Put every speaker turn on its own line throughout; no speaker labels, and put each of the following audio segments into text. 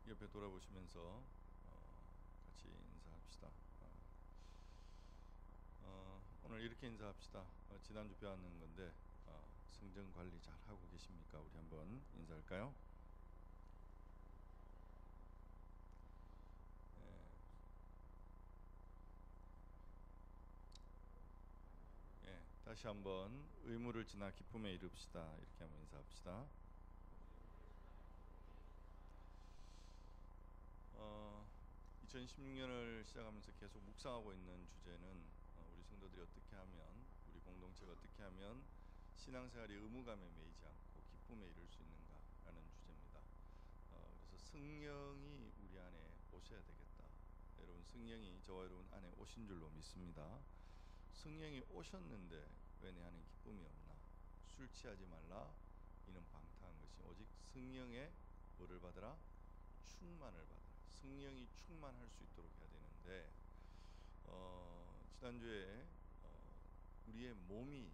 옆에 돌아보시면서 같이 인사합시다. 오늘 이렇게 인사합시다. 지난주 배웠는 건데 성전 관리 잘 하고 계십니까? 우리 한번 인사할까요? 예, 다시 한번 의무를 지나 기쁨에 이릅시다. 이렇게 한번 인사합시다. 2016년을 시작하면서 계속 묵상하고 있는 주제는 우리 성도들이 어떻게 하면, 우리 공동체가 어떻게 하면 신앙생활이 의무감에 매이지 않고 기쁨에 이를 수 있는가라는 주제입니다. 그래서 성령이 우리 안에 오셔야 되겠다. 여러분, 성령이 저와 여러분 안에 오신 줄로 믿습니다. 성령이 오셨는데 왜 내 안에 기쁨이 없나? 술 취하지 말라, 이는 방탕한 것이 오직 성령의 뭐를 받으라? 충만을 받으라. 성령이 충만할 수 있도록 해야 되는데 지난주에 우리의 몸이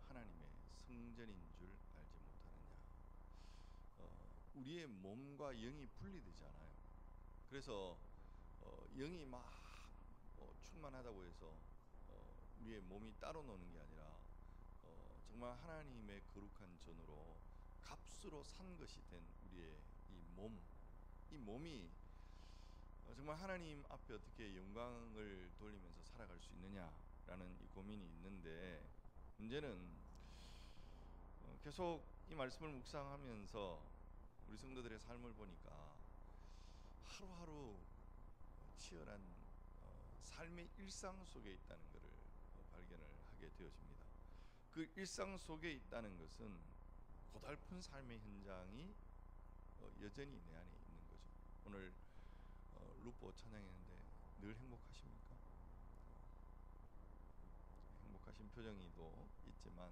하나님의 성전인 줄 알지 못하느냐. 우리의 몸과 영이 분리되지 않아요. 그래서 영이 막 충만하다고 해서 우리의 몸이 따로 노는 게 아니라 정말 하나님의 거룩한 전으로 값으로 산 것이 된 우리의 이 몸이 정말 하나님 앞에 어떻게 영광을 돌리면서 살아갈 수 있느냐라는 이 고민이 있는데, 문제는 계속 이 말씀을 묵상하면서 우리 성도들의 삶을 보니까 하루하루 치열한 삶의 일상 속에 있다는 것을 발견을 하게 되어집니다. 그 일상 속에 있다는 것은 고달픈 삶의 현장이 여전히 내 안에 있는 거죠. 오늘 루포 찬양했는데 늘 행복하십니까? 행복하신 표정이도 있지만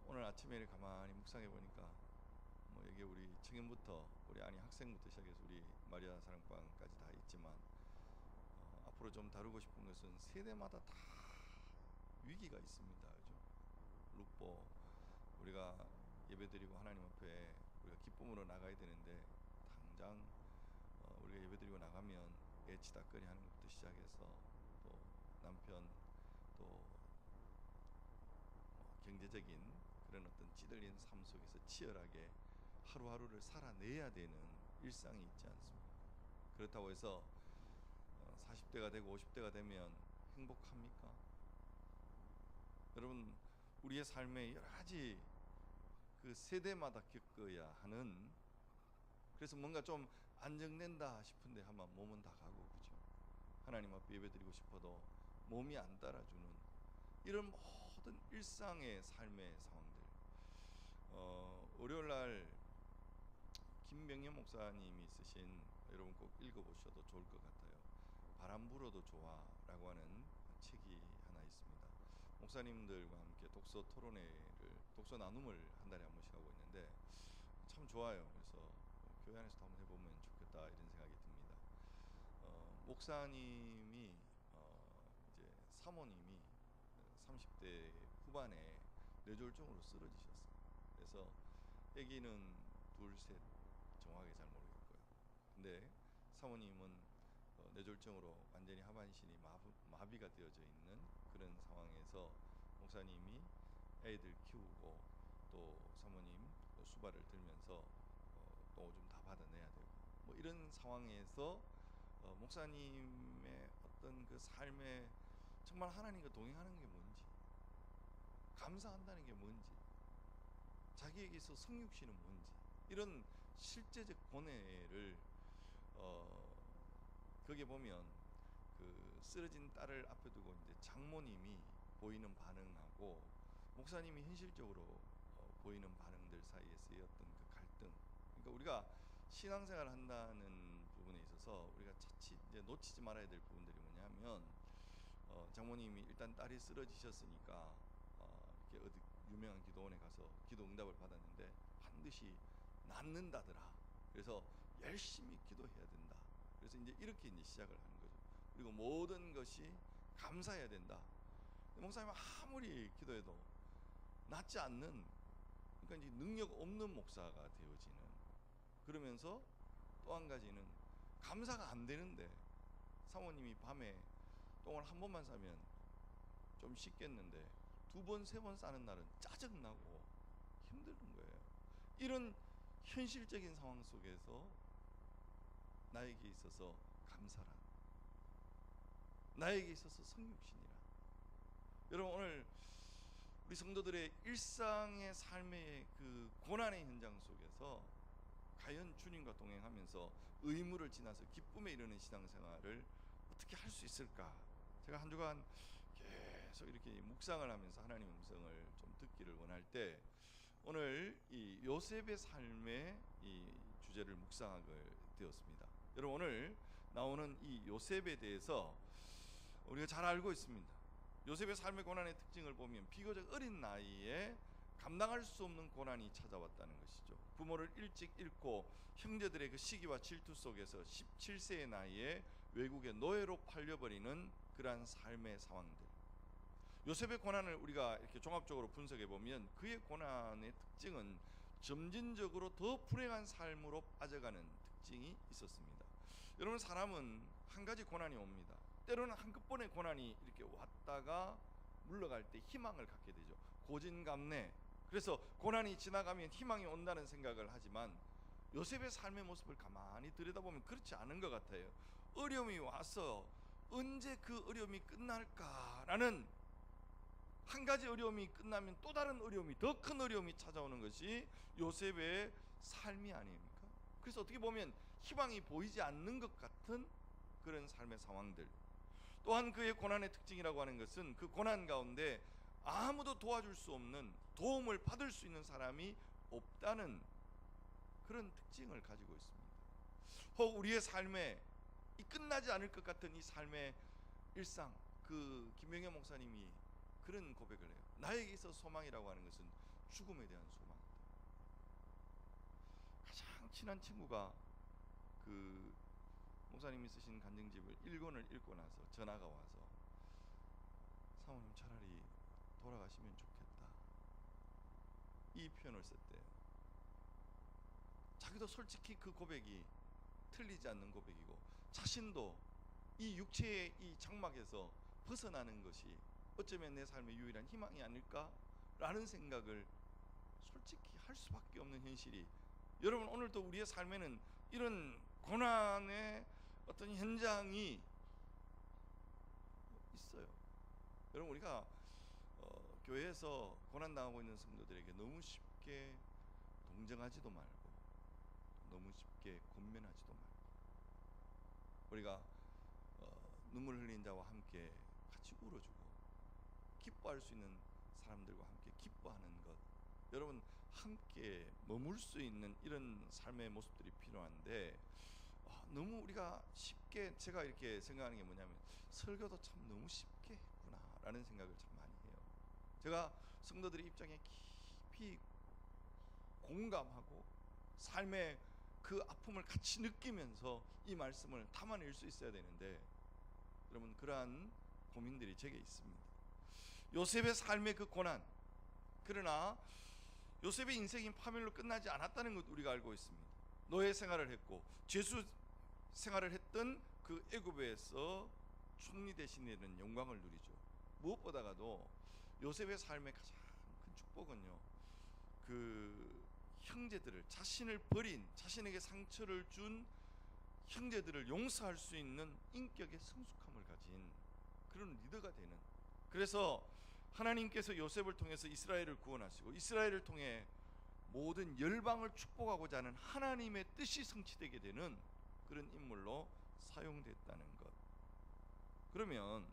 오늘 아침에 가만히 묵상해 보니까 여기 우리 청년부터 우리 아니 학생부터 시작해서 우리 마리아 사랑방까지 다 있지만 앞으로 좀 다루고 싶은 것은 세대마다 다 위기가 있습니다. 그죠? 루포 우리가 예배드리고 하나님 앞에 우리가 기쁨으로 나가야 되는데, 당장 우리가 예배드리고 나가면 애치다거리 하는 것부터 시작해서 또 남편, 또 경제적인 그런 어떤 찌들린 삶 속에서 치열하게 하루하루를 살아내야 되는 일상이 있지 않습니까? 그렇다고 해서 40대가 되고 50대가 되면 행복합니까? 여러분, 우리의 삶에 여러 가지 그 세대마다 겪어야 하는, 그래서 뭔가 좀 안정된다 싶은데 한번 몸은 다 가고, 그죠? 하나님 앞에 예배드리고 싶어도 몸이 안 따라주는 이런 모든 일상의 삶의 상황들. 월요일날 김명현 목사님이 쓰신, 여러분 꼭 읽어보셔도 좋을 것 같아요. 바람 불어도 좋아라고 하는 책이 하나 있습니다. 목사님들과 함께 독서 토론회를, 독서 나눔을 한 달에 한 번씩 하고 있는데 참 좋아요. 그래서 교회 안에서도 한번 해보면 좋겠다 이런 생각이 듭니다. 목사님이 이제 사모님이 30대 후반에 뇌졸중으로 쓰러지셨어요. 그래서 아기는 둘, 셋 정확하게 잘 모르겠고요. 근데 사모님은 뇌졸중으로 완전히 하반신이 마비가 되어져 있는 그런 상황에서 목사님이 애들 키우고 또 사모님 또 수발을 들면서 또 오줌 다 받아내야 되고 뭐 이런 상황에서 목사님의 어떤 그 삶에 정말 하나님과 동행하는 게 뭔지, 감사한다는 게 뭔지, 자기에게서 성육신은 뭔지, 이런 실제적 고뇌를 거기에 보면 그 쓰러진 딸을 앞에 두고 이제 장모님이 보이는 반응하고 목사님이 현실적으로 보이는 반응들 사이에서의 어떤 그 갈등. 그러니까 우리가 신앙생활을 한다는 부분에 있어서 우리가 자칫 이제 놓치지 말아야 될 부분들이 뭐냐면, 장모님이 일단 딸이 쓰러지셨으니까 이렇게 어디 유명한 기도원에 가서 기도 응답을 받았는데 반드시 낫는다더라. 그래서 열심히 기도해야 된다. 그래서 이제 이렇게 이제 시작을 하는 거죠. 그리고 모든 것이 감사해야 된다. 목사님은 아무리 기도해도 낫지 않는, 그러니까 이제 능력 없는 목사가 되어지는, 그러면서 또 한 가지는 감사가 안 되는데 사모님이 밤에 똥을 한 번만 싸면 좀 씻겠는데 두 번, 세 번 싸는 날은 짜증나고 힘든 거예요. 이런 현실적인 상황 속에서 나에게 있어서 감사란, 나에게 있어서 성육신이란, 여러분 오늘 우리 성도들의 일상의 삶의 그 고난의 현장 속에서 과연 주님과 동행하면서 의무를 지나서 기쁨에 이르는 신앙생활을 어떻게 할 수 있을까? 제가 한 주간 계속 이렇게 묵상을 하면서 하나님의 음성을 좀 듣기를 원할 때 오늘 이 요셉의 삶의 이 주제를 묵상하게 되었습니다. 여러분 오늘 나오는 이 요셉에 대해서 우리가 잘 알고 있습니다. 요셉의 삶의 고난의 특징을 보면 비교적 어린 나이에 감당할 수 없는 고난이 찾아왔다는 것이죠. 부모를 일찍 잃고 형제들의 그 시기와 질투 속에서 17세의 나이에 외국의 노예로 팔려버리는 그러한 삶의 상황들. 요셉의 고난을 우리가 이렇게 종합적으로 분석해 보면 그의 고난의 특징은 점진적으로 더 불행한 삶으로 빠져가는 특징이 있었습니다. 여러분 사람은 한 가지 고난이 옵니다. 때로는 한꺼번에 고난이 이렇게 왔다가 물러갈 때 희망을 갖게 되죠. 고진감래. 그래서 고난이 지나가면 희망이 온다는 생각을 하지만 요셉의 삶의 모습을 가만히 들여다보면 그렇지 않은 것 같아요. 어려움이 와서 언제 그 어려움이 끝날까라는, 한 가지 어려움이 끝나면 또 다른 어려움이, 더 큰 어려움이 찾아오는 것이 요셉의 삶이 아닙니까? 그래서 어떻게 보면 희망이 보이지 않는 것 같은 그런 삶의 상황들. 또한 그의 고난의 특징이라고 하는 것은 그 고난 가운데 아무도 도와줄 수 없는, 도움을 받을 수 있는 사람이 없다는 그런 특징을 가지고 있습니다. 혹 우리의 삶에 이 끝나지 않을 것 같은 이 삶의 일상, 그 김명애 목사님이 그런 고백을 해요. 나에게 있어서 소망이라고 하는 것은 죽음에 대한 소망이다. 가장 친한 친구가 그 목사님이 쓰신 간증집을 1권을 읽고 나서 전화가 와서 사모님 차라리 돌아가시면 좋겠다, 이 표현을 썼대요. 자기도 솔직히 그 고백이 틀리지 않는 고백이고 자신도 이 육체의 이 장막에서 벗어나는 것이 어쩌면 내 삶의 유일한 희망이 아닐까라는 생각을 솔직히 할 수밖에 없는 현실이, 여러분 오늘도 우리의 삶에는 이런 고난의 어떤 현장이 있어요. 여러분 우리가 교회에서 고난당하고 있는 성도들에게 너무 쉽게 동정하지도 말고 너무 쉽게 권면하지도 말고 우리가 눈물 흘린 자와 함께 같이 울어주고 기뻐할 수 있는 사람들과 함께 기뻐하는 것, 여러분 함께 머물 수 있는 이런 삶의 모습들이 필요한데 너무 우리가 쉽게, 제가 이렇게 생각하는 게 뭐냐면 설교도 참 너무 쉽게 했구나라는 생각을 참 많이 해요. 제가 성도들의 입장에 깊이 공감하고 삶의 그 아픔을 같이 느끼면서 이 말씀을 담아낼 수 있어야 되는데 여러분 그러한 고민들이 제게 있습니다. 요셉의 삶의 그 고난, 그러나 요셉의 인생이 파멸로 끝나지 않았다는 것 우리가 알고 있습니다. 노예 생활을 했고 죄수 생활을 했던 그 애굽에서 총리 대신에는 영광을 누리죠. 무엇보다가도 요셉의 삶의 가장 큰 축복은요, 그 형제들을, 자신을 버린, 자신에게 상처를 준 형제들을 용서할 수 있는 인격의 성숙함을 가진 그런 리더가 되는, 그래서 하나님께서 요셉을 통해서 이스라엘을 구원하시고 이스라엘을 통해 모든 열방을 축복하고자 하는 하나님의 뜻이 성취되게 되는 그런 인물로 사용됐다는 것. 그러면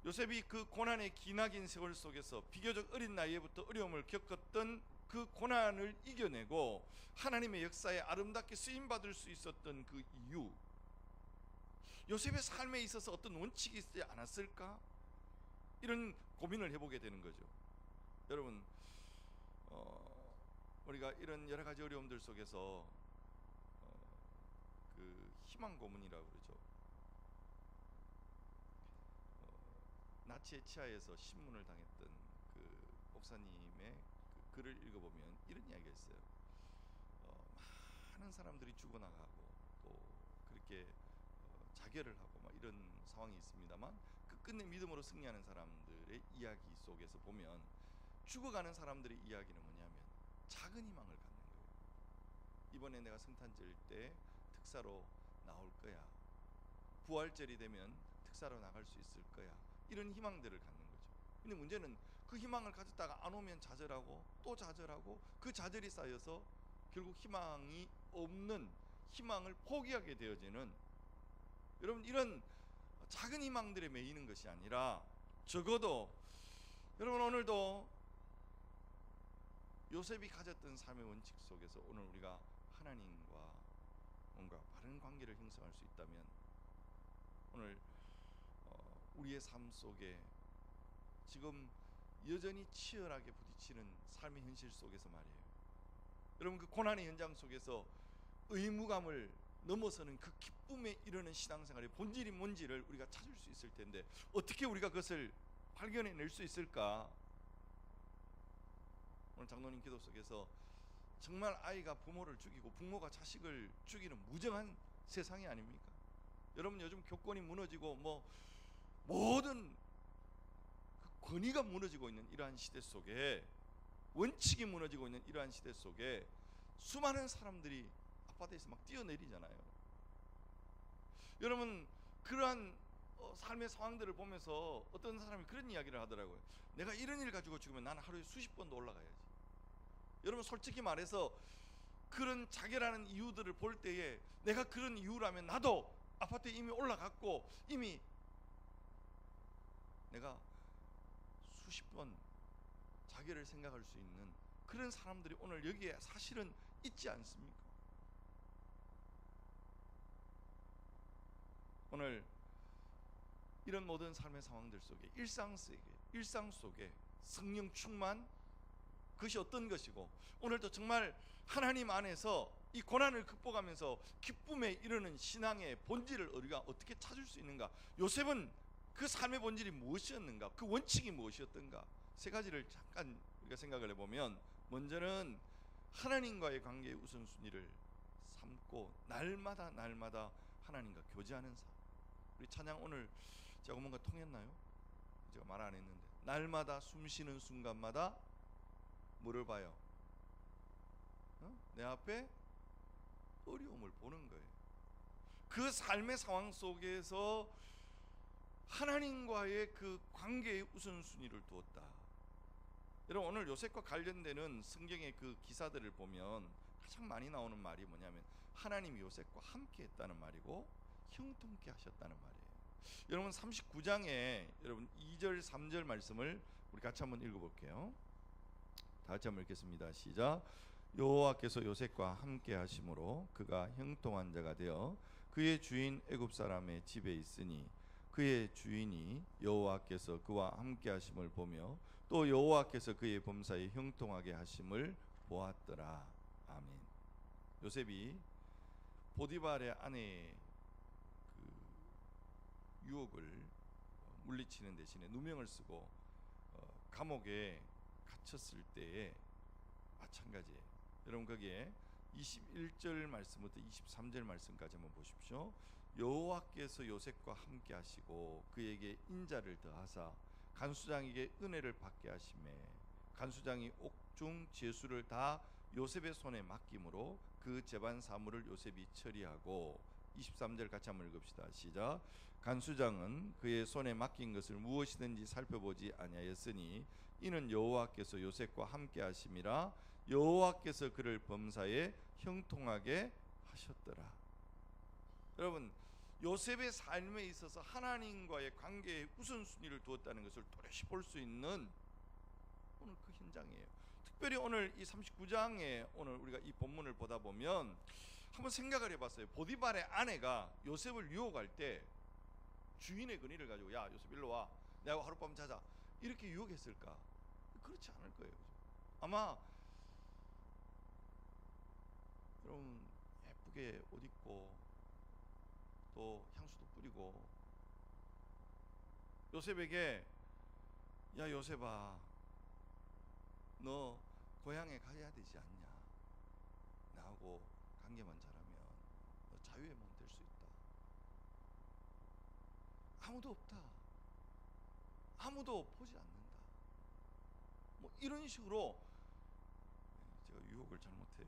요셉이 그 고난의 기나긴 세월 속에서 비교적 어린 나이에부터 어려움을 겪었던 그 고난을 이겨내고 하나님의 역사에 아름답게 쓰임받을 수 있었던 그 이유, 요셉의 삶에 있어서 어떤 원칙이 있지 않았을까? 이런 고민을 해보게 되는 거죠. 여러분 우리가 이런 여러 가지 어려움들 속에서 그 희망 고문이라고 그러죠. 나치의 치하에서 신문을 당했던 그 목사님의 그 글을 읽어보면 이런 이야기가 있어요. 많은 사람들이 죽어나가고 또 그렇게 자결을 하고 막 이런 상황이 있습니다만, 끝끝내 믿음으로 승리하는 사람들의 이야기 속에서 보면 죽어가는 사람들의 이야기는 뭐냐면 작은 희망을 갖는 거예요. 이번에 내가 성탄절 때 특사로 나올 거야, 부활절이 되면 특사로 나갈 수 있을 거야, 이런 희망들을 갖는 거죠. 근데 문제는 그 희망을 가졌다가 안 오면 좌절하고 또 좌절하고 그 좌절이 쌓여서 결국 희망이 없는, 희망을 포기하게 되어지는, 여러분 이런 작은 희망들에 매이는 것이 아니라 적어도 여러분 오늘도 요셉이 가졌던 삶의 원칙 속에서 오늘 우리가 하나님과 뭔가 바른 관계를 형성할 수 있다면 오늘 우리의 삶 속에 지금 여전히 치열하게 부딪히는 삶의 현실 속에서 말이에요, 여러분 그 고난의 현장 속에서 의무감을 넘어서는 그 기쁨에 이르는 신앙생활의 본질이 뭔지를 우리가 찾을 수 있을 텐데 어떻게 우리가 그것을 발견해낼 수 있을까? 오늘 장로님 기도 속에서 정말 아이가 부모를 죽이고 부모가 자식을 죽이는 무정한 세상이 아닙니까? 여러분 요즘 교권이 무너지고 뭐 모든 그 권위가 무너지고 있는 이러한 시대 속에, 원칙이 무너지고 있는 이러한 시대 속에 수많은 사람들이 아파트에서 막 뛰어내리잖아요. 여러분 그러한 삶의 상황들을 보면서 어떤 사람이 그런 이야기를 하더라고요. 내가 이런 일 가지고 죽으면 나는 하루에 수십 번도 올라가야지. 여러분 솔직히 말해서 그런 자결하는 이유들을 볼 때에 내가 그런 이유라면 나도 아파트에 이미 올라갔고 이미 내가 수십 번 자결을 생각할 수 있는 그런 사람들이 오늘 여기에 사실은 있지 않습니까? 오늘 이런 모든 삶의 상황들 속에 일상 속에 성령 충만, 그것이 어떤 것이고 오늘도 정말 하나님 안에서 이 고난을 극복하면서 기쁨에 이르는 신앙의 본질을 우리가 어떻게 찾을 수 있는가? 요셉은 그 삶의 본질이 무엇이었는가? 그 원칙이 무엇이었던가? 세 가지를 잠깐 우리가 생각을 해보면, 먼저는 하나님과의 관계의 우선순위를 삼고 날마다 하나님과 교제하는 삶. 우리 찬양 오늘 제가 뭔가 통했나요? 제가 말 안 했는데, 날마다 숨쉬는 순간마다 뭐를 봐요? 내 앞에 어려움을 보는 거예요. 그 삶의 상황 속에서 하나님과의 그 관계의 우선순위를 두었다. 여러분 오늘 요셉과 관련되는 성경의 그 기사들을 보면 가장 많이 나오는 말이 뭐냐면 하나님이 요셉과 함께 했다는 말이고 형통케 하셨다는 말이에요. 여러분 39장에 여러분 2절 3절 말씀을 우리 같이 한번 읽어볼게요. 다 같이 한번 읽겠습니다. 시작. 여호와께서 요셉과 함께 하심으로 그가 형통한 자가 되어 그의 주인 애굽 사람의 집에 있으니 그의 주인이 여호와께서 그와 함께 하심을 보며 또 여호와께서 그의 범사에 형통하게 하심을 보았더라. 아멘. 요셉이 보디발의 아내의 그 유혹을 물리치는 대신에 누명을 쓰고 감옥에 갇혔을 때에 마찬가지예요. 여러분 거기에 21절 말씀부터 23절 말씀까지 한번 보십시오. 여호와께서 요셉과 함께 하시고 그에게 인자를 더하사 간수장에게 은혜를 받게 하시매 간수장이 옥중 제수를 다 요셉의 손에 맡김으로 그 재반 사물을 요셉이 처리하고 23절 같이 한번 읽읍시다. 시작. 간수장은 그의 손에 맡긴 것을 무엇이든지 살펴보지 아니하였으니 이는 여호와께서 요셉과 함께 하심이라 여호와께서 그를 범사에 형통하게 하셨더라. 여러분 요셉의 삶에 있어서 하나님과의 관계에 우선순위를 두었다는 것을 또렷이 볼 수 있는 오늘 그 현장이에요. 특별히 오늘 이 39장에 오늘 우리가 이 본문을 보다 보면 한번 생각을 해봤어요. 보디발의 아내가 요셉을 유혹할 때 주인의 권위를 가지고 야 요셉 일로 와, 내가 하룻밤 자자, 이렇게 유혹했을까? 그렇지 않을 거예요. 아마 여러분 예쁘게 옷 입고 또 향수도 뿌리고 요셉에게 야 요셉아 너 고향에 가야 되지 않냐, 나하고 관계만 잘하면 너 자유의 몸 될 수 있다. 아무도 없다. 아무도 보지 않는다. 뭐 이런 식으로, 제가 유혹을 잘못해요.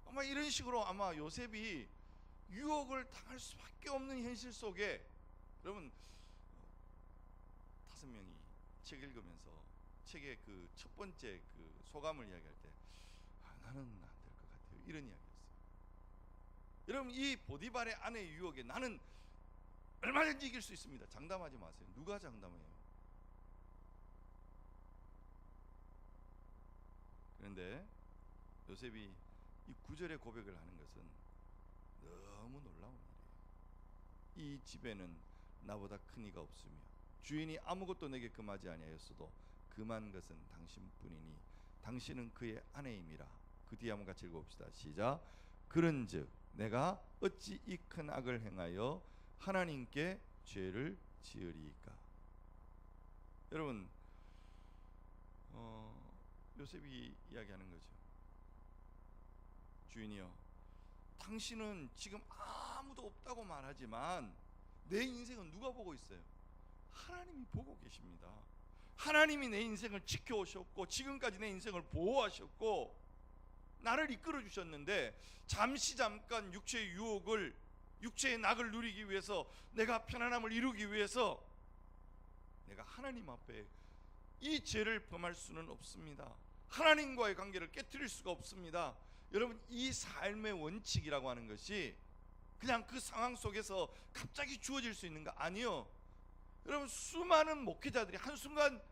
아마 이런 식으로 아마 요셉이 유혹을 당할 수밖에 없는 현실 속에, 여러분 5명이 책 읽으면서 책의 그 첫 번째 그 소감을 이야기할 때 나는 안 될 것 같아요, 이런 이야기였어요. 여러분 이 보디발의 아내의 유혹에 나는 얼마든지 이길 수 있습니다. 장담하지 마세요. 누가 장담해요? 그런데 요셉이 이 9절의 고백을 하는 것은 너무 놀라운 일이에요. 이 집에는 나보다 큰 이가 없으며 주인이 아무것도 내게 금하지 아니하였어도 금한 것은 당신뿐이니 당신은 그의 아내임이라. 그 뒤에 한번 같이 읽어봅시다. 시작. 그런즉 내가 어찌 이 큰 악을 행하여 하나님께 죄를 지으리이까. 여러분 요셉이 이야기하는 거죠. 주인이여, 당신은 지금 아무도 없다고 말하지만 내 인생은 누가 보고 있어요? 하나님이 보고 계십니다. 하나님이 내 인생을 지켜오셨고 지금까지 내 인생을 보호하셨고 나를 이끌어 주셨는데, 잠깐 육체의 유혹을, 육체의 낙을 누리기 위해서, 내가 편안함을 이루기 위해서 내가 하나님 앞에 이 죄를 범할 수는 없습니다. 하나님과의 관계를 깨뜨릴 수가 없습니다. 여러분 이 삶의 원칙이라고 하는 것이 그냥 그 상황 속에서 갑자기 주어질 수 있는 거 아니요. 여러분 수많은 목회자들이 한순간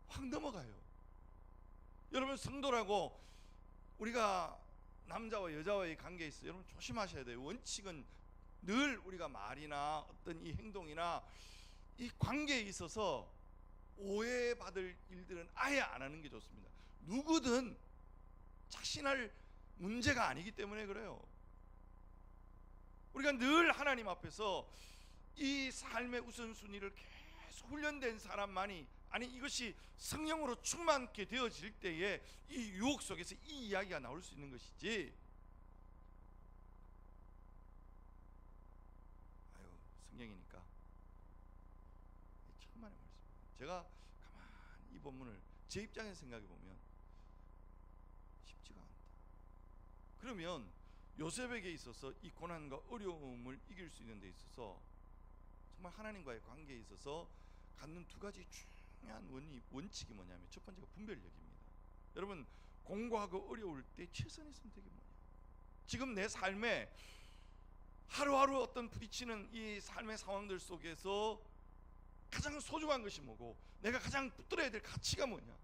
확 넘어가요. 여러분 성도라고 우리가 남자와 여자와의 관계에 있어 여러분 조심하셔야 돼요. 원칙은 늘 우리가 말이나 어떤 이 행동이나 이 관계에 있어서 오해받을 일들은 아예 안 하는 게 좋습니다. 누구든 자신할 문제가 아니기 때문에 그래요. 우리가 늘 하나님 앞에서 이 삶의 우선순위를 계속 훈련된 사람만이, 아니 이것이 성령으로 충만케 되어질 때에 이 유혹 속에서 이 이야기가 나올 수 있는 것이지, 아유 성령이니까 천만의 말씀. 제가 가만히 이 본문을 제 입장에서 생각해 보면 쉽지가 않다. 그러면 요셉에게 있어서 이 고난과 어려움을 이길 수 있는 데 있어서 정말 하나님과의 관계에 있어서 갖는 두 가지 중요한 원칙이 뭐냐면, 첫 번째가 분별력입니다. 여러분 공고하고 어려울 때 최선의 선택이 뭐냐? 지금 내 삶에 하루하루 어떤 부딪히는 이 삶의 상황들 속에서 가장 소중한 것이 뭐고, 내가 가장 붙들어야 될 가치가 뭐냐?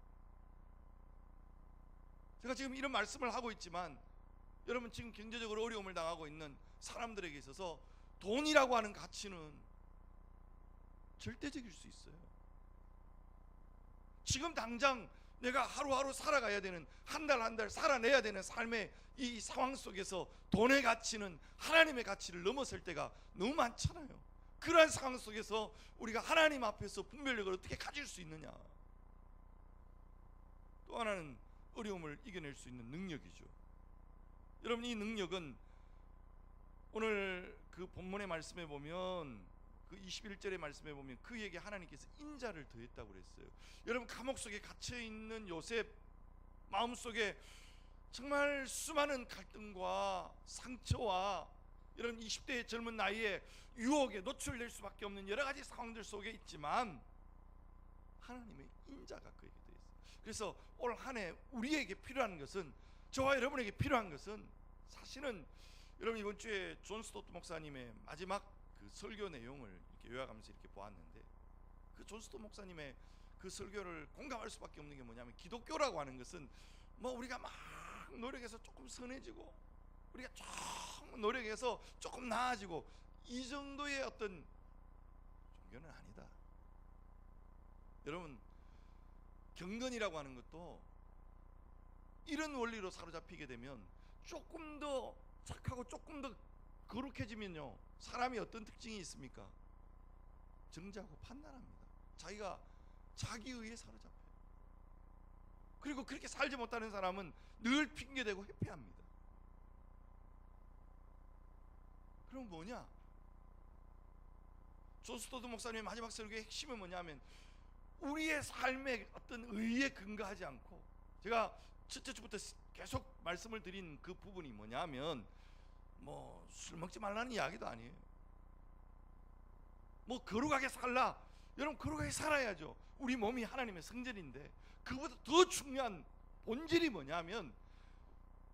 제가 지금 이런 말씀을 하고 있지만 여러분 지금 경제적으로 어려움을 당하고 있는 사람들에게 있어서 돈이라고 하는 가치는 절대적일 수 있어요. 지금 당장 내가 하루하루 살아가야 되는, 한 달 한 달 살아내야 되는 삶의 이 상황 속에서 돈의 가치는 하나님의 가치를 넘어설 때가 너무 많잖아요. 그러한 상황 속에서 우리가 하나님 앞에서 분별력을 어떻게 가질 수 있느냐? 또 하나는 어려움을 이겨낼 수 있는 능력이죠. 여러분 이 능력은 오늘 그 본문의 말씀에 보면, 그 21절의 말씀에 보면 그에게 하나님께서 인자를 더했다고 그랬어요. 여러분 감옥 속에 갇혀 있는 요셉 마음속에 정말 수많은 갈등과 상처와, 여러분 20대의 젊은 나이에 유혹에 노출될 수밖에 없는 여러 가지 상황들 속에 있지만 하나님의 인자가 그에게 되어 있어요. 그래서 올 한 해 우리에게 필요한 것은, 저와 여러분에게 필요한 것은, 사실은 여러분 이번 주에 존 스토트 목사님의 마지막 그 설교 내용을 이렇게 요약하면서 이렇게 보았는데, 그 존 스토트 목사님의 그 설교를 공감할 수밖에 없는 게 뭐냐면, 기독교라고 하는 것은 뭐 우리가 막 노력해서 조금 선해지고, 우리가 조금 노력해서 조금 나아지고, 이 정도의 어떤 종교는 아니다. 여러분 경건이라고 하는 것도 이런 원리로 사로잡히게 되면, 조금 더 착하고 조금 더 거룩해지면요, 사람이 어떤 특징이 있습니까? 정죄하고 판단합니다. 자기가 자기의에 사로잡혀요. 그리고 그렇게 살지 못하는 사람은 늘 핑계대고 회피합니다. 그럼 뭐냐? 존 스토드 목사님의 마지막 설교의 핵심은 뭐냐면 우리의 삶에 어떤 의의에 근거하지 않고, 제가 첫째 주부터 계속 말씀을 드린 그 부분이 뭐냐면 뭐 술 먹지 말라는 이야기도 아니에요. 뭐 거룩하게 살라, 여러분 거룩하게 살아야죠. 우리 몸이 하나님의 성전인데 그보다 더 중요한 본질이 뭐냐면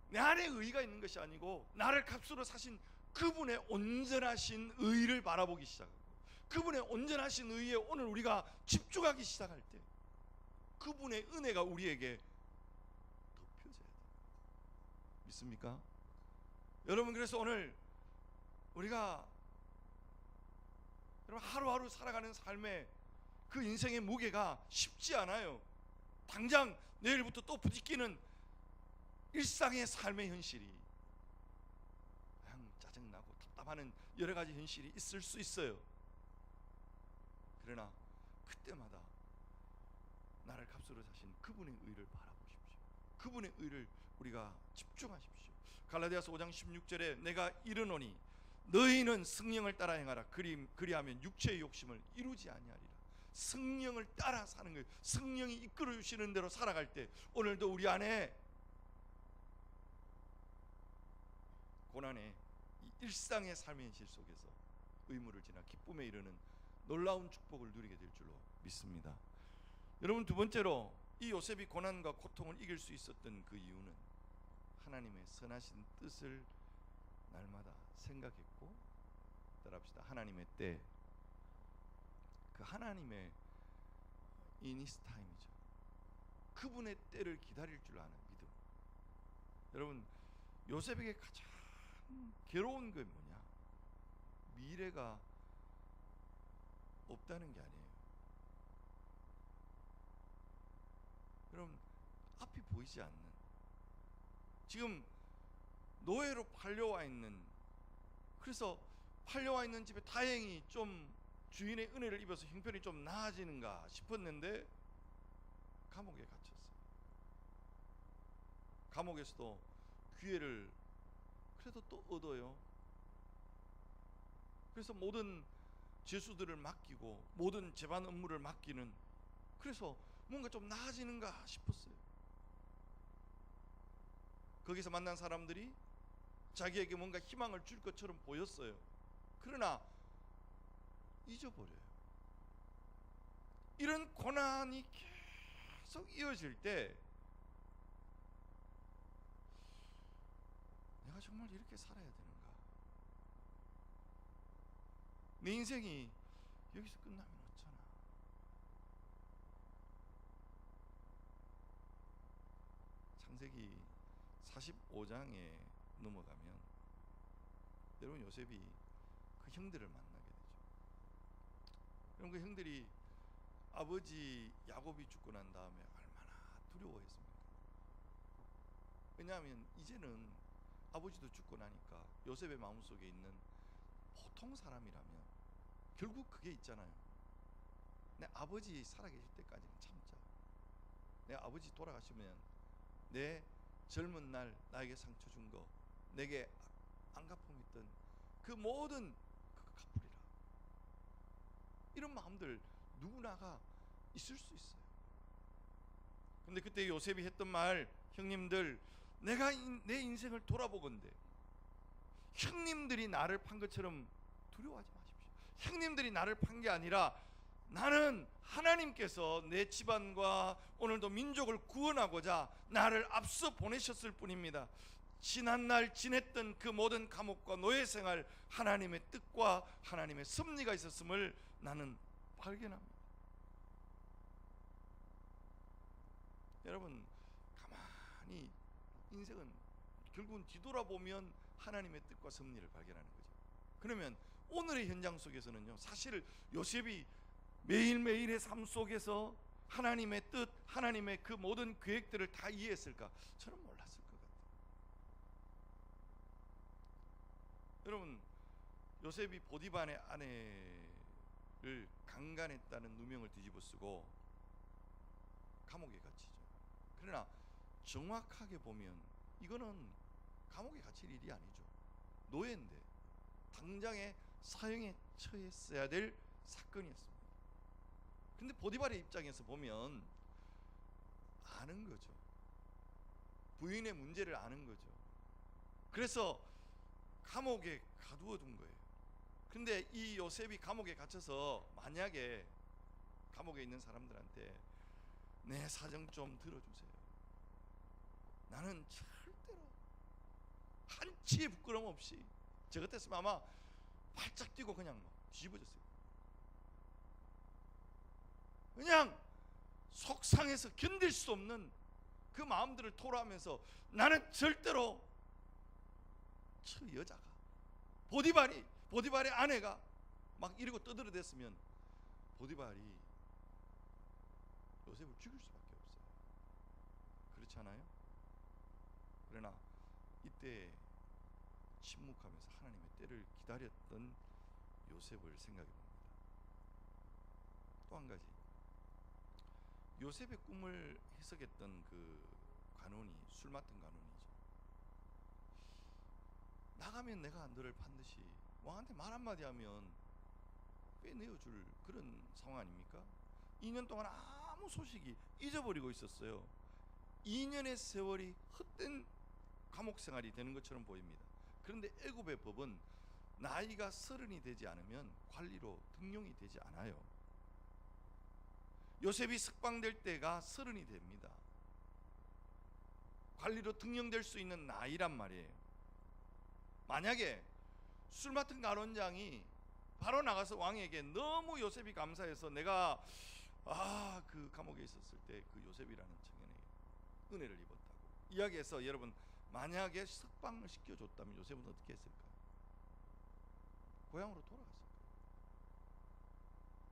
내 안에 의의가 있는 것이 아니고 나를 값으로 사신 그분의 온전하신 의의를 바라보기 시작하고, 그분의 온전하신 의의에 오늘 우리가 집중하기 시작할 때 그분의 은혜가 우리에게 덮여져야 돼요. 믿습니까? 여러분, 그래서 오늘 우리가 여러분 하루하루 살아가는 삶의 그 인생의 무게가 쉽지 않아요. 당장 내일부터 또 부딪히는 일상의 삶의 현실이 그냥 짜증나고 답답하는 여러 가지 현실이 있을 수 있어요. 그러나 그때마다 나를 값으로 사신 그분의 의를 바라보십시오. 그분의 의를 우리가 집중하십시오. 갈라디아서 5장 16절에 내가 이르노니 너희는 성령을 따라 행하라. 그리하면 육체의 욕심을 이루지 아니하리라. 성령을 따라 사는 거예요. 성령이 이끌어 주시는 대로 살아갈 때 오늘도 우리 안에 고난의 이 일상의 삶의 현실 속에서 의무를 지나 기쁨에 이르는 놀라운 축복을 누리게 될 줄로 믿습니다. 여러분, 두 번째로 이 요셉이 고난과 고통을 이길 수 있었던 그 이유는 하나님의 선하신 뜻을 날마다 생각했고, 따라합시다. 하나님의 때, 그 하나님의 인히스 타임이죠. 그분의 때를 기다릴 줄 아는 믿음. 여러분, 요셉에게 가장 괴로운 게 뭐냐? 미래가 없다는 게 아니에요. 여러분, 앞이 보이지 않는, 지금 노예로 팔려와 있는, 그래서 팔려와 있는 집에 다행히 좀 주인의 은혜를 입어서 형편이 좀 나아지는가 싶었는데 감옥에 갇혔어요. 감옥에서도 기회를 그래도 또 얻어요. 그래서 모든 죄수들을 맡기고 모든 재반 업무를 맡기는, 그래서 뭔가 좀 나아지는가 싶었어요. 거기서 만난 사람들이 자기에게 뭔가 희망을 줄 것처럼 보였어요. 그러나 잊어버려요. 이런 고난이 계속 이어질 때 내가 정말 이렇게 살아야 되는가? 내 인생이 여기서 끝나면 어쩌나? 창세기 45장에 넘어가면 여러분, 요셉이 그 형들을 만나게 되죠. 여러분, 그 형들이 아버지 야곱이 죽고 난 다음에 얼마나 두려워했습니까? 왜냐하면 이제는 아버지도 죽고 나니까 요셉의 마음속에 있는 보통 사람이라면 결국 그게 있잖아요. 내 아버지 살아계실 때까지는 참자. 내 아버지 돌아가시면 내 젊은 날 나에게 상처 준 거, 내게 안갚음했던 그 모든 그거 갚으리라. 이런 마음들 누구나가 있을 수 있어요. 근데 그때 요셉이 했던 말, 형님들, 내가 내 인생을 돌아보건대 형님들이 나를 판 것처럼 두려워하지 마십시오. 형님들이 나를 판 게 아니라 나는 하나님께서 내 집안과 오늘도 민족을 구원하고자 나를 앞서 보내셨을 뿐입니다. 지난날 지냈던 그 모든 감옥과 노예 생활, 하나님의 뜻과 하나님의 섭리가 있었음을 나는 발견합니다. 여러분, 가만히 인생은 결국은 뒤돌아보면 하나님의 뜻과 섭리를 발견하는 거죠. 그러면 오늘의 현장 속에서는요, 사실 요셉이 매일매일의 삶 속에서 하나님의 뜻, 하나님의 그 모든 계획들을 다 이해했을까? 저는 몰랐을 것 같아요. 여러분, 요셉이 보디발의 아내를 강간했다는 누명을 뒤집어쓰고 감옥에 갇히죠. 그러나 정확하게 보면 이거는 감옥에 갇힐 일이 아니죠. 노예인데 당장에 사형에 처했어야 될 사건이었습니다. 근데 보디발의 입장에서 보면 아는 거죠. 부인의 문제를 아는 거죠. 그래서 감옥에 가두어 둔 거예요. 근데 이 요셉이 감옥에 갇혀서 만약에 감옥에 있는 사람들한테 내 사정 좀 들어주세요, 나는 절대로 한치의 부끄럼 없이, 저 같았으면 아마 발짝 뛰고 그냥 막 뒤집어졌어요. 그냥 속상해서 견딜 수 없는 그 마음들을 토로하면서 나는 절대로 저 여자가 보디발의 아내가 막 이러고 떠들어댔으면 보디발이 요셉을 죽일 수밖에 없어요. 그렇잖아요? 그러나 이때 침묵하면서 하나님의 때를 기다렸던 요셉을 생각해 봅니다. 또 한 가지, 요셉의 꿈을 해석했던 그 간원이, 술 맡은 간원이죠. 나가면 내가 너를 반드시, 왕한테 말 한마디 하면 빼내어줄 그런 상황 아닙니까? 2년 동안 아무 소식이 잊어버리고 있었어요. 2년의 세월이 헛된 감옥 생활이 되는 것처럼 보입니다. 그런데 애굽의 법은 나이가 30이 되지 않으면 관리로 등용이 되지 않아요. 요셉이 석방될 때가 30이 됩니다. 관리로 등용될 수 있는 나이란 말이에요. 만약에 술 맡은 간원장이 바로 나가서 왕에게 너무 요셉이 감사해서 내가 그 감옥에 있었을 때 그 요셉이라는 청년에게 은혜를 입었다고 이야기해서, 여러분 만약에 석방을 시켜줬다면 요셉은 어떻게 했을까요? 고향으로 돌아갔을 거예요.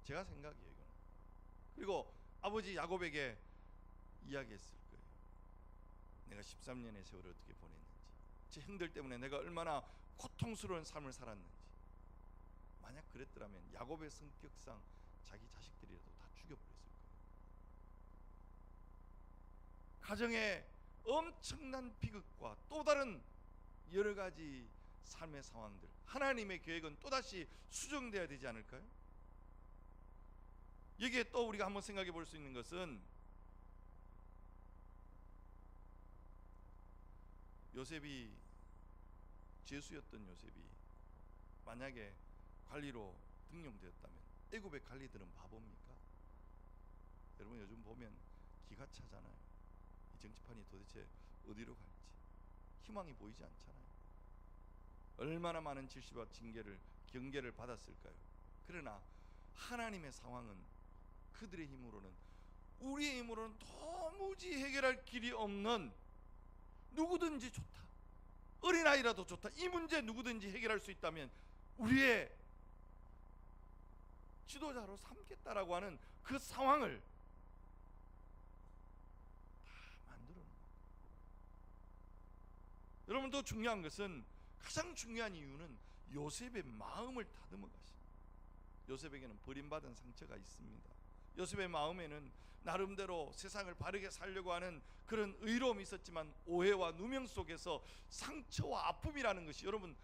제가 생각이에요, 이거는. 그리고 아버지 야곱에게 이야기했을 거예요. 내가 13년의 세월을 어떻게 보냈는지, 제 형들 때문에 내가 얼마나 고통스러운 삶을 살았는지. 만약 그랬더라면 야곱의 성격상 자기 자식들이라도 다 죽여버렸을 거예요. 가정에 엄청난 비극과 또 다른 여러 가지 삶의 상황들, 하나님의 계획은 또다시 수정돼야 되지 않을까요? 여기에 또 우리가 한번 생각해 볼 수 있는 것은, 요셉이, 죄수였던 요셉이 만약에 관리로 등용되었다면 애굽의 관리들은 바보입니까? 여러분 요즘 보면 기가 차잖아요. 이 정치판이 도대체 어디로 갈지 희망이 보이지 않잖아요. 얼마나 많은 질시와 경계를 받았을까요? 그러나 하나님의 상황은 그들의 힘으로는, 우리의 힘으로는 도무지 해결할 길이 없는, 누구든지 좋다, 어린아이라도 좋다, 이 문제 누구든지 해결할 수 있다면 우리의 지도자로 삼겠다라고 하는 그 상황을 다 만들어 놓은 거예요. 여러분, 더 중요한 것은, 가장 중요한 이유는 요셉의 마음을 다듬어 가십니다. 요셉에게는 버림받은 상처가 있습니다. 요셉의 마음에는 나름대로 세상을 바르게 살려고 하는 그런 의로움이 있었지만 오해와 누명 속에서 상처와 아픔이라는 것이, 여러분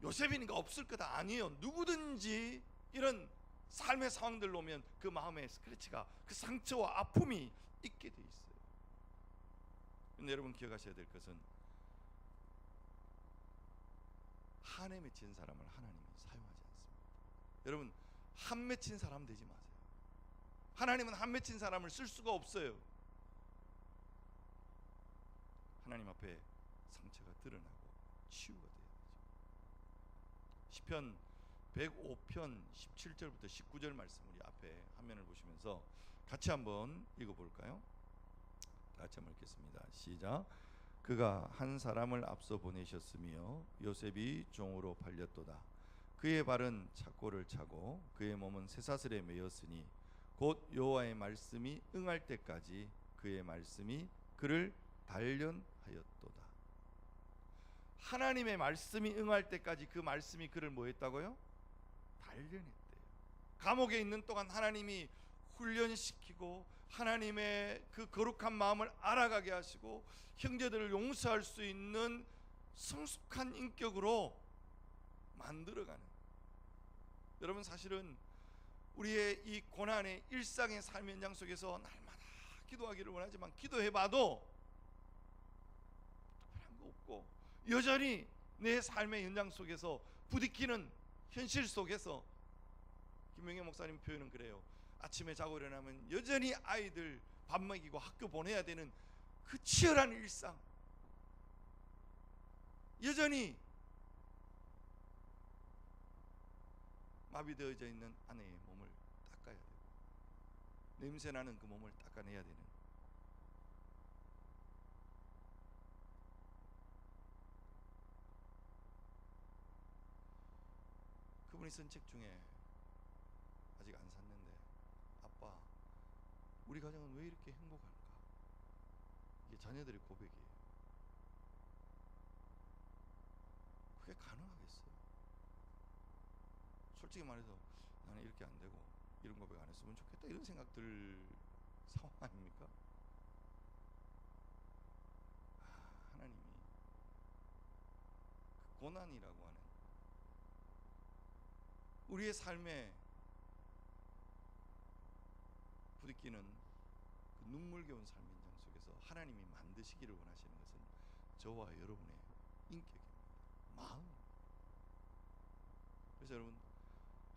요셉이니까 없을 거다 아니에요. 누구든지 이런 삶의 상황들로 오면 그 마음에 스크래치가, 그 상처와 아픔이 있게 돼 있어요. 근데 여러분 기억하셔야 될 것은, 한해 맺힌 사람을 하나님이 사용하지 않습니다. 여러분 한 맺힌 사람 되지 마세요. 하나님은 한 맺힌 사람을 쓸 수가 없어요. 하나님 앞에 상처가 드러나고 치유가 돼야 되죠. 시편 105편 17절부터 19절 말씀, 우리 앞에 화면을 보시면서 같이 한번 읽어볼까요? 다 같이 한번 읽겠습니다. 시작. 그가 한 사람을 앞서 보내셨으며 요셉이 종으로 팔렸도다. 그의 발은 착고를 차고 그의 몸은 쇠사슬에 매였으니 곧 여호와의 말씀이 응할 때까지 그의 말씀이 그를 단련하였도다. 하나님의 말씀이 응할 때까지 그 말씀이 그를 뭐 했다고요? 단련했대요. 감옥에 있는 동안 하나님이 훈련시키고 하나님의 그 거룩한 마음을 알아가게 하시고 형제들을 용서할 수 있는 성숙한 인격으로 만들어가는, 여러분, 사실은 우리의 이 고난의 일상의 삶의 현장 속에서 날마다 기도하기를 원하지만 기도해봐도 특별한 거 없고, 여전히 내 삶의 현장 속에서 부딪히는 현실 속에서, 김영애 목사님 표현은 그래요. 아침에 자고 일어나면 여전히 아이들 밥 먹이고 학교 보내야 되는 그 치열한 일상, 여전히 마비되어져 있는 아내의 몸을 닦아야 되고, 냄새나는 그 몸을 닦아내야 되는, 그분이 쓴 책 중에 아직 안 샀는데, 아빠, 우리 가정은 왜 이렇게 행복할까? 이게 자녀들의 고백이에요. 그게 가능하겠어요? 솔직히 말해서 나는 이렇게 안 되고 이런 고백 안 했으면 좋겠다, 이런 생각 들 상황 아닙니까? 하나님이 그 고난이라고 하는 우리의 삶에 부딪히는 그 눈물겨운 삶의 현장 속에서 하나님이 만드시기를 원하시는 것은 저와 여러분의 인격입니다. 마음입니다. 그래서 여러분,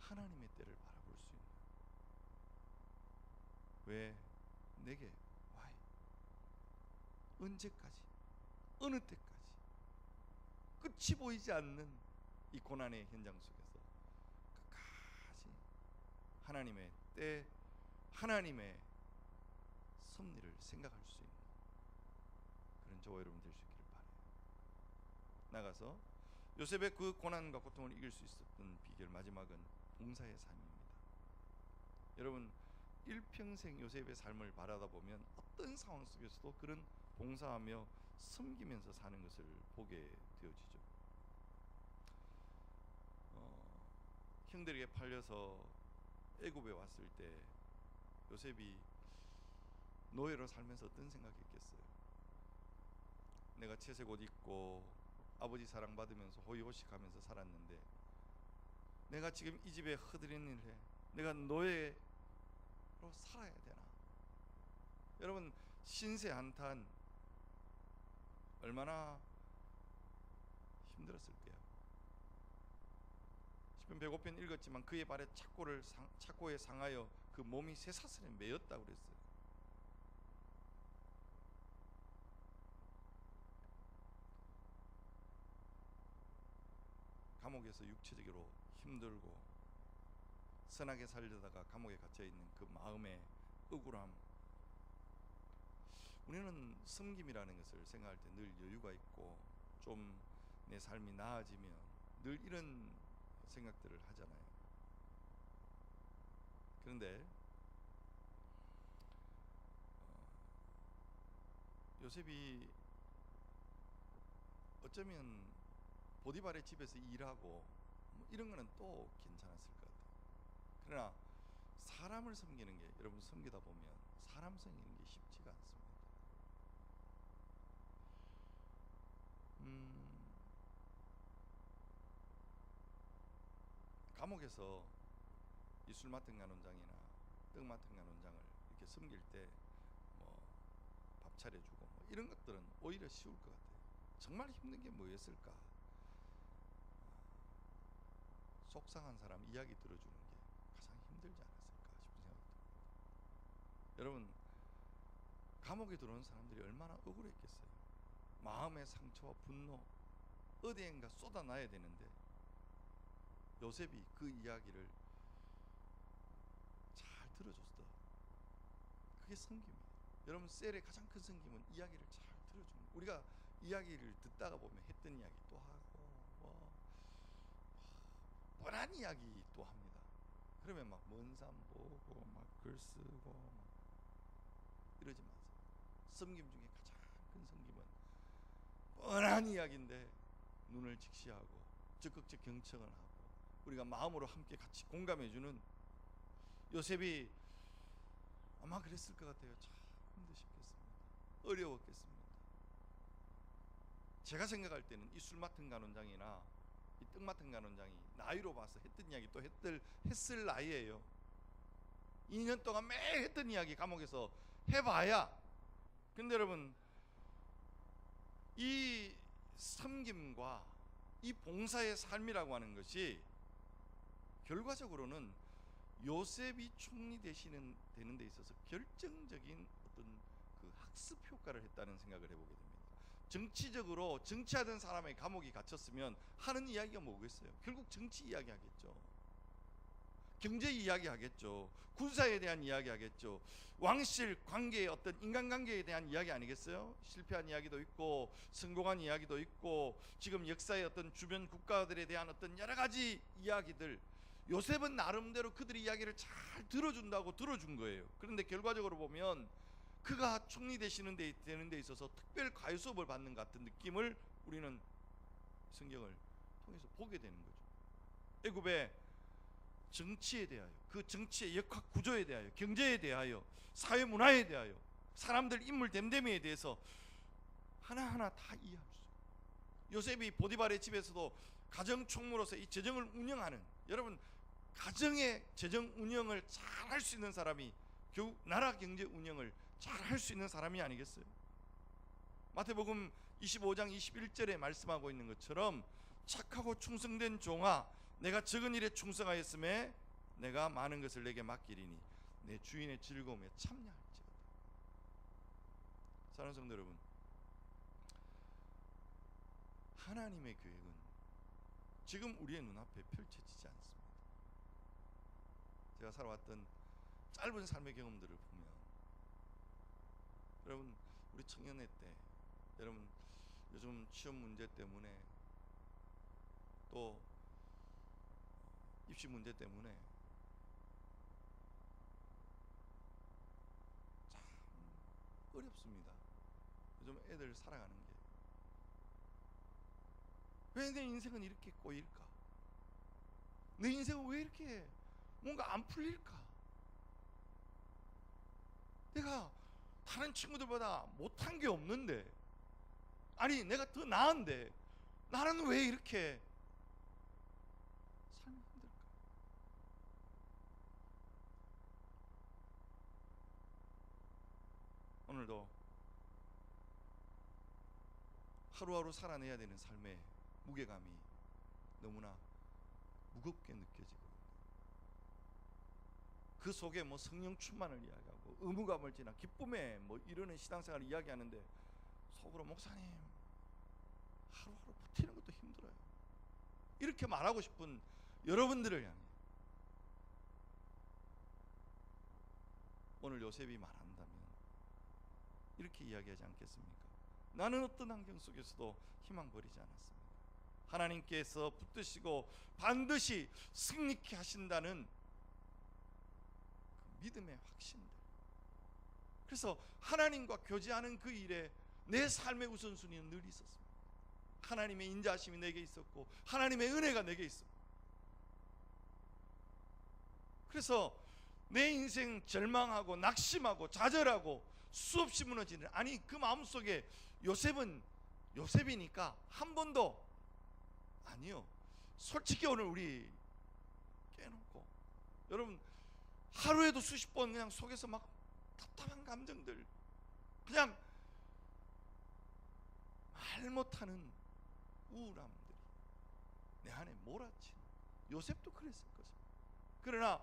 하나님의 때를 바라볼 수 있는, 왜 내게 why? 언제까지, 어느 때까지 끝이 보이지 않는 이 고난의 현장 속에서 끝까지 하나님의 때, 하나님의 섭리를 생각할 수 있는 그런 저와 여러분 될 수 있기를 바라요. 나가서 요셉의 그 고난과 고통을 이길 수 있었던 비결, 마지막은 봉사의 삶입니다. 여러분, 일평생 요셉의 삶을 바라다 보면 어떤 상황 속에서도 그런 봉사하며 섬기면서 사는 것을 보게 되어지죠. 형들에게 팔려서 애굽에 왔을 때 요셉이 노예로 살면서 어떤 생각했겠어요? 내가 채색 옷 입고 아버지 사랑받으면서 호의호식하면서 살았는데 내가 지금 이 집에 허드렛 일을 해, 내가 노예로 살아야 되나? 여러분, 신세 한탄 얼마나 힘들었을게요. 시편 105편 읽었지만 그의 발에 착고에 상하여 그 몸이 쇠사슬에 매였다고 그랬어요. 감옥에서 육체적으로 힘들고 선하게 살려다가 감옥에 갇혀있는 그 마음의 억울함, 우리는 섬김이라는 것을 생각할 때 늘 여유가 있고 좀 내 삶이 나아지면 늘 이런 생각들을 하잖아요. 그런데 요셉이 어쩌면 보디발의 집에서 일하고 뭐 이런 거는 또 괜찮았을 것 같아요. 그러나 사람을 섬기는 게, 여러분, 섬기다 보면 사람 섬기는 게 쉽지가 않습니다. 감옥에서 이 술 맡은 간원장이나 떡 맡은 간원장을 이렇게 섬길 때 뭐 밥 차려주고 뭐 이런 것들은 오히려 쉬울 것 같아요. 정말 힘든 게 뭐였을까? 속상한 사람 이야기 들어주는 게 가장 힘들지 않았을까 싶은 생각이 듭니다. 여러분, 감옥에 들어온 사람들이 얼마나 억울했겠어요. 마음의 상처와 분노 어디엔가 쏟아놔야 되는데 요셉이 그 이야기를 잘 들어줬어. 그게 섬김이에요. 여러분, 셀의 가장 큰 섬김은 이야기를 잘 들어주는 거예요. 우리가 이야기를 듣다가 보면 했던 이야기 또 하고 뭐 뻔한 이야기 또 합니다. 그러면 막 먼 산 보고 막 글 쓰고 막 이러지 마세요. 섬김 중에 가장 큰 섬김은 뻔한 이야기인데 눈을 직시하고 적극적 경청을 하고 우리가 마음으로 함께 같이 공감해주는, 요셉이 아마 그랬을 것 같아요. 참 힘드셨겠습니다. 어려웠겠습니다. 제가 생각할 때는 이 술 맡은 간원장이나 이 떡마튼 간원장이 나이로 봐서 했던 이야기 또 했을 나이에요. 2년 동안 매일 했던 이야기 감옥에서 해봐야. 근데 여러분, 이 섬김과 이 봉사의 삶이라고 하는 것이 결과적으로는 요셉이 총리 되는 데 있어서 결정적인 어떤 그 학습 효과를 했다는 생각을 해보게 됩니다. 정치적으로 정치하던 사람의 감옥에 갇혔으면 하는 이야기가 뭐겠어요? 결국 정치 이야기 하겠죠. 경제 이야기 하겠죠. 군사에 대한 이야기 하겠죠. 왕실 관계의 어떤 인간관계에 대한 이야기 아니겠어요? 실패한 이야기도 있고 성공한 이야기도 있고 지금 역사의 어떤 주변 국가들에 대한 어떤 여러 가지 이야기들, 요셉은 나름대로 그들의 이야기를 잘 들어준다고 들어준 거예요. 그런데 결과적으로 보면 그가 총리 되는 데 있어서 특별 과외 수업을 받는 같은 느낌을 우리는 성경을 통해서 보게 되는 거죠. 애굽의 정치에 대하여, 그 정치의 역학 구조에 대하여, 경제에 대하여, 사회 문화에 대하여, 사람들 인물 됨됨이에 대해서 하나하나 다 이해할 수 있어요. 요셉이 보디발의 집에서도 가정 총무로서 이 재정을 운영하는, 여러분 가정의 재정 운영을 잘 할 수 있는 사람이 결국 나라 경제 운영을 잘 할 수 있는 사람이 아니겠어요? 마태복음 25장 21절에 말씀하고 있는 것처럼 착하고 충성된 종아, 내가 적은 일에 충성하였음에 내가 많은 것을 내게 맡기리니 내 주인의 즐거움에 참여할지어다. 사랑하는 성도 여러분, 하나님의 계획은 지금 우리의 눈앞에 펼쳐지지 않습니다. 제가 살아왔던 짧은 삶의 경험들을 보면, 여러분 우리 청년회 때, 여러분 요즘 취업 문제 때문에 또 입시 문제 때문에 참 어렵습니다. 요즘 애들 살아가는 게. 왜 내 인생은 이렇게 꼬일까? 내 인생은 왜 이렇게 뭔가 안 풀릴까? 내가 다른 친구들보다 못한 게 없는데, 아니 내가 더 나은데 나는 왜 이렇게 삶이 힘들까? 오늘도 하루하루 살아내야 되는 삶의 무게감이 너무나 무겁게 느껴지고, 그 속에 뭐 성령 충만을 이야기하고 의무감을 지나 기쁨에 뭐 이러는 신앙생활을 이야기하는데 속으로 목사님 하루하루 버티는 것도 힘들어요, 이렇게 말하고 싶은 여러분들을 향해 오늘 요셉이 말한다면 이렇게 이야기하지 않겠습니까? 나는 어떤 환경 속에서도 희망 버리지 않았습니다. 하나님께서 붙드시고 반드시 승리케 하신다는 그 믿음의 확신들. 그래서 하나님과 교제하는 그 일에 내 삶의 우선순위는 늘 있었습니다. 하나님의 인자하심이 내게 있었고 하나님의 은혜가 내게 있었고, 그래서 내 인생 절망하고 낙심하고 좌절하고 수없이 무너지는, 아니 그 마음속에 요셉은 요셉이니까 한 번도, 아니요, 솔직히 오늘 우리 깨놓고, 여러분 하루에도 수십 번 그냥 속에서 막 답답한 감정들, 그냥 말 못하는 우울함들이 내 안에 몰아치는, 요셉도 그랬을 것입니다. 그러나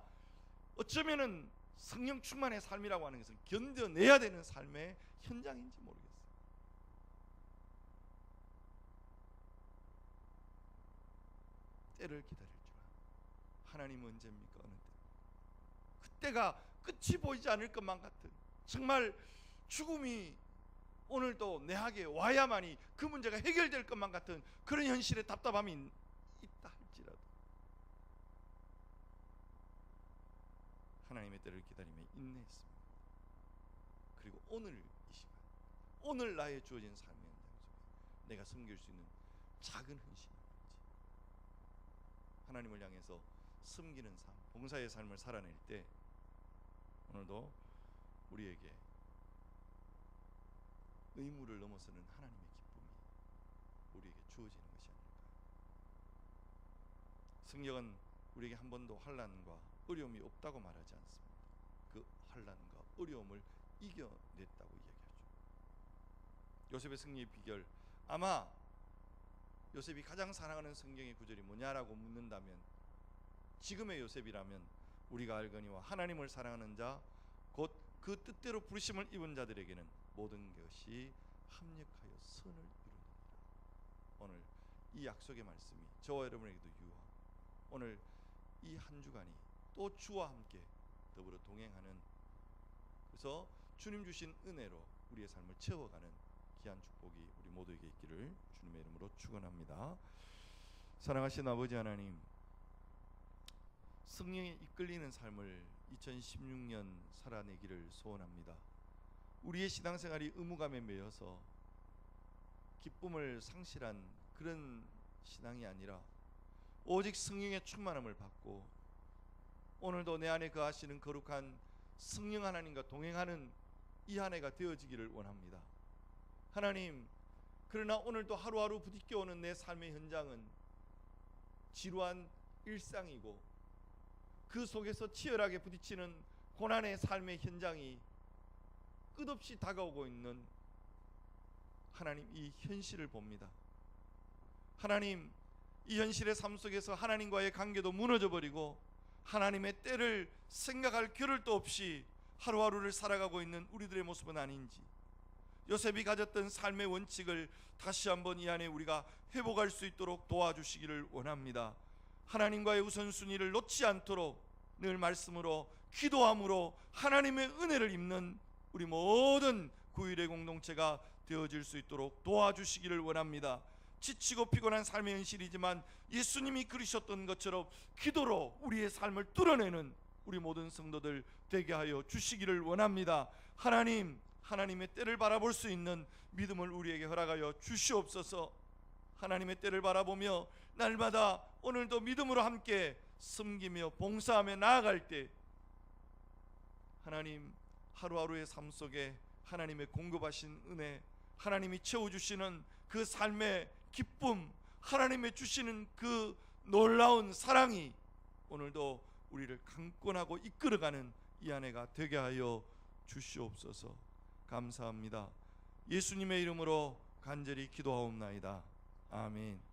어쩌면은 성령 충만의 삶이라고 하는 것은 견뎌내야 되는 삶의 현장인지 모르겠어요. 때를 기다릴 줄 아는 하나님 언제입니까? 어느 때? 그때가 끝이 보이지 않을 것만 같은, 정말 죽음이 오늘도 내하게 와야만이 그 문제가 해결될 것만 같은 그런 현실의 답답함이 있다 할지라도 하나님의 때를 기다리며 인내했습니다. 그리고 오늘 이 시간, 오늘 나의 주어진 삶의 현장 속에 내가 섬길 수 있는 작은 헌신이 있지, 하나님을 향해서 섬기는 삶, 봉사의 삶을 살아낼 때 오늘도 우리에게 의무를 넘어서는 하나님의 기쁨이 우리에게 주어지는 것이 아닐까. 성경은 우리에게 한 번도 환난과 어려움이 없다고 말하지 않습니다. 그 환난과 어려움을 이겨냈다고 이야기하죠. 요셉의 승리의 비결, 아마 요셉이 가장 사랑하는 성경의 구절이 뭐냐라고 묻는다면 지금의 요셉이라면 우리가 알거니와 하나님을 사랑하는 자 곧 그 뜻대로 부르심을 입은 자들에게는 모든 것이 합력하여 선을 이루느니라. 오늘 이 약속의 말씀이 저와 여러분에게도 유효하고 오늘 이 한 주간이 또 주와 함께 더불어 동행하는, 그래서 주님 주신 은혜로 우리의 삶을 채워가는 귀한 축복이 우리 모두에게 있기를 주님의 이름으로 축원합니다. 사랑하신 아버지 하나님, 성령에 이끌리는 삶을 2016년 살아내기를 소원합니다. 우리의 신앙생활이 의무감에 매여서 기쁨을 상실한 그런 신앙이 아니라 오직 성령의 충만함을 받고 오늘도 내 안에 거하시는 거룩한 성령 하나님과 동행하는 이 한 해가 되어지기를 원합니다. 하나님, 그러나 오늘도 하루하루 부딪혀오는 내 삶의 현장은 지루한 일상이고 그 속에서 치열하게 부딪히는 고난의 삶의 현장이 끝없이 다가오고 있는 하나님, 이 현실을 봅니다. 하나님, 이 현실의 삶 속에서 하나님과의 관계도 무너져버리고 하나님의 때를 생각할 겨를도 없이 하루하루를 살아가고 있는 우리들의 모습은 아닌지, 요셉이 가졌던 삶의 원칙을 다시 한번 이 안에 우리가 회복할 수 있도록 도와주시기를 원합니다. 하나님과의 우선순위를 놓지 않도록 늘 말씀으로 기도함으로 하나님의 은혜를 입는 우리 모든 구일의 공동체가 되어질 수 있도록 도와주시기를 원합니다. 지치고 피곤한 삶의 현실이지만 예수님이 그러셨던 것처럼 기도로 우리의 삶을 뚫어내는 우리 모든 성도들 되게 하여 주시기를 원합니다. 하나님, 하나님의 때를 바라볼 수 있는 믿음을 우리에게 허락하여 주시옵소서. 하나님의 때를 바라보며 날마다 오늘도 믿음으로 함께 섬기며 봉사하며 나아갈 때 하나님, 하루하루의 삶 속에 하나님의 공급하신 은혜, 하나님이 채워주시는 그 삶의 기쁨, 하나님의 주시는 그 놀라운 사랑이 오늘도 우리를 강권하고 이끌어가는 이 한 해가 되게 하여 주시옵소서. 감사합니다. 예수님의 이름으로 간절히 기도하옵나이다. 아멘.